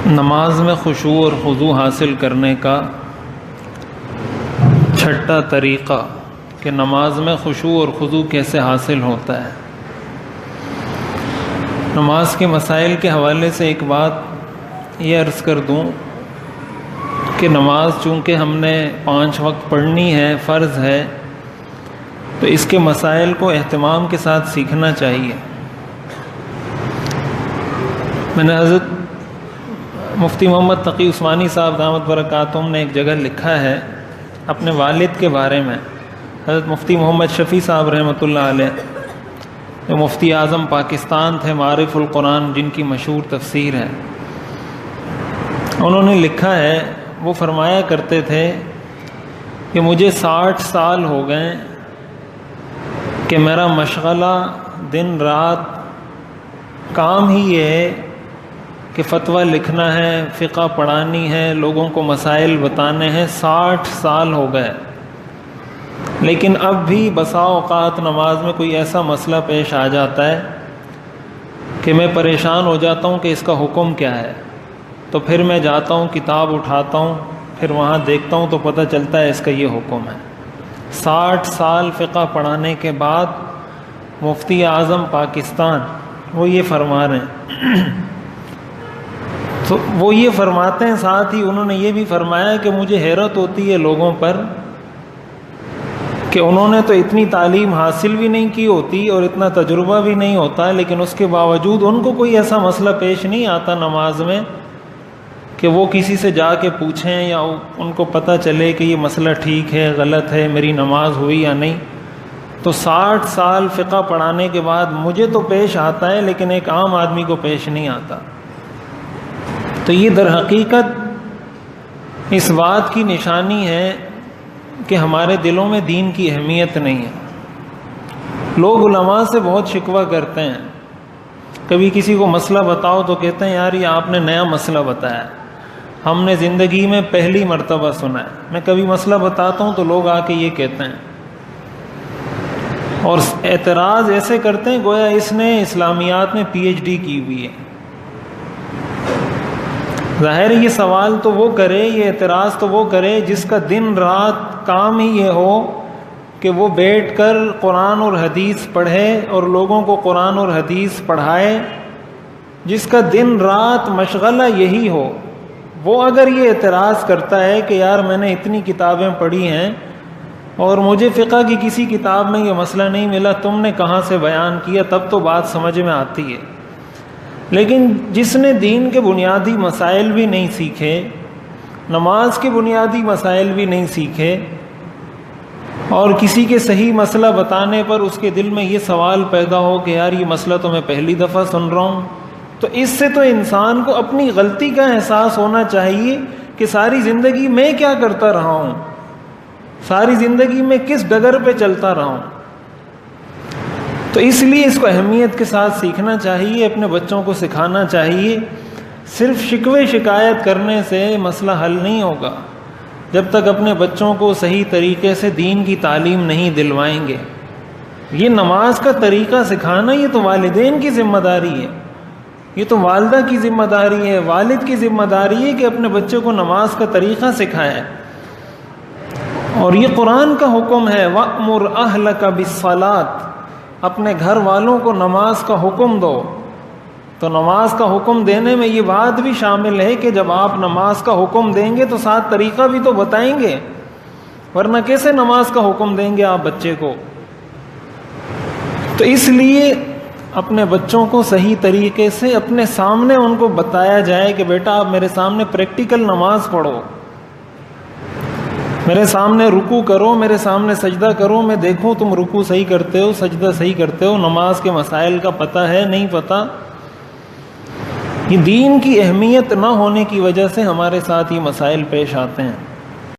نماز میں خشوع اور خضوع حاصل کرنے کا چھٹا طریقہ کہ نماز میں خشوع اور خضوع کیسے حاصل ہوتا ہے۔ نماز کے مسائل کے حوالے سے ایک بات یہ عرض کر دوں کہ نماز چونکہ ہم نے 5 وقت پڑھنی ہے، فرض ہے، تو اس کے مسائل کو اہتمام کے ساتھ سیکھنا چاہیے۔ میں نے حضرت مفتی محمد تقی عثمانی صاحب دامت برکاتہم نے ایک جگہ لکھا ہے اپنے والد کے بارے میں، حضرت مفتی محمد شفیع صاحب رحمۃ اللہ علیہ، جو مفتی اعظم پاکستان تھے، معارف القرآن جن کی مشہور تفسیر ہے۔ انہوں نے لکھا ہے، وہ فرمایا کرتے تھے کہ مجھے 60 سال ہو گئے کہ میرا مشغلہ دن رات کام ہی یہ ہے کہ فتویٰ لکھنا ہے، فقہ پڑھانی ہے، لوگوں کو مسائل بتانے ہیں۔ 60 سال ہو گئے، لیکن اب بھی بسا اوقات نماز میں کوئی ایسا مسئلہ پیش آ جاتا ہے کہ میں پریشان ہو جاتا ہوں کہ اس کا حکم کیا ہے، تو پھر میں جاتا ہوں، کتاب اٹھاتا ہوں، پھر وہاں دیکھتا ہوں تو پتہ چلتا ہے اس کا یہ حکم ہے۔ 60 سال فقہ پڑھانے کے بعد مفتی اعظم پاکستان وہ یہ فرما رہے ہیں، تو وہ یہ فرماتے ہیں، ساتھ ہی انہوں نے یہ بھی فرمایا کہ مجھے حیرت ہوتی ہے لوگوں پر کہ انہوں نے تو اتنی تعلیم حاصل بھی نہیں کی ہوتی اور اتنا تجربہ بھی نہیں ہوتا، لیکن اس کے باوجود ان کو کوئی ایسا مسئلہ پیش نہیں آتا نماز میں کہ وہ کسی سے جا کے پوچھیں یا ان کو پتہ چلے کہ یہ مسئلہ ٹھیک ہے، غلط ہے، میری نماز ہوئی یا نہیں۔ تو 60 سال فقہ پڑھانے کے بعد مجھے تو پیش آتا ہے، لیکن ایک عام آدمی کو پیش نہیں آتا۔ تو یہ در حقیقت اس بات کی نشانی ہے کہ ہمارے دلوں میں دین کی اہمیت نہیں ہے۔ لوگ علماء سے بہت شکوہ کرتے ہیں، کبھی کسی کو مسئلہ بتاؤ تو کہتے ہیں یار یہ آپ نے نیا مسئلہ بتایا، ہم نے زندگی میں پہلی مرتبہ سنا ہے۔ میں کبھی مسئلہ بتاتا ہوں تو لوگ آ کے یہ کہتے ہیں، اور اعتراض ایسے کرتے ہیں گویا اس نے اسلامیات میں PhD کی ہوئی ہے۔ ظاہر ہے یہ سوال تو وہ کرے، یہ اعتراض تو وہ کرے جس کا دن رات کام ہی یہ ہو کہ وہ بیٹھ کر قرآن اور حدیث پڑھے اور لوگوں کو قرآن اور حدیث پڑھائے، جس کا دن رات مشغلہ یہی ہو۔ وہ اگر یہ اعتراض کرتا ہے کہ یار میں نے اتنی کتابیں پڑھی ہیں اور مجھے فقہ کی کسی کتاب میں یہ مسئلہ نہیں ملا، تم نے کہاں سے بیان کیا، تب تو بات سمجھ میں آتی ہے۔ لیکن جس نے دین کے بنیادی مسائل بھی نہیں سیکھے، نماز کے بنیادی مسائل بھی نہیں سیکھے، اور کسی کے صحیح مسئلہ بتانے پر اس کے دل میں یہ سوال پیدا ہو کہ یار یہ مسئلہ تو میں پہلی دفعہ سن رہا ہوں، تو اس سے تو انسان کو اپنی غلطی کا احساس ہونا چاہیے کہ ساری زندگی میں کیا کرتا رہا ہوں، ساری زندگی میں کس ڈگر پہ چلتا رہا ہوں۔ تو اس لیے اس کو اہمیت کے ساتھ سیکھنا چاہیے، اپنے بچوں کو سکھانا چاہیے۔ صرف شکوے شکایت کرنے سے مسئلہ حل نہیں ہوگا جب تک اپنے بچوں کو صحیح طریقے سے دین کی تعلیم نہیں دلوائیں گے۔ یہ نماز کا طریقہ سکھانا یہ تو والدین کی ذمہ داری ہے، یہ تو والدہ کی ذمہ داری ہے، والد کی ذمہ داری ہے کہ اپنے بچے کو نماز کا طریقہ سکھائے۔ اور یہ قرآن کا حکم ہے، وَأْمُرْ أَهْلَكَ بِالصَّلَاةِ، اپنے گھر والوں کو نماز کا حکم دو۔ تو نماز کا حکم دینے میں یہ بات بھی شامل ہے کہ جب آپ نماز کا حکم دیں گے تو ساتھ طریقہ بھی تو بتائیں گے، ورنہ کیسے نماز کا حکم دیں گے آپ بچے کو۔ تو اس لیے اپنے بچوں کو صحیح طریقے سے اپنے سامنے ان کو بتایا جائے کہ بیٹا آپ میرے سامنے پریکٹیکل نماز پڑھو، میرے سامنے رکوع کرو، میرے سامنے سجدہ کرو، میں دیکھوں تم رکوع صحیح کرتے ہو، سجدہ صحیح کرتے ہو، نماز کے مسائل کا پتہ ہے نہیں پتہ۔ یہ دین کی اہمیت نہ ہونے کی وجہ سے ہمارے ساتھ یہ مسائل پیش آتے ہیں۔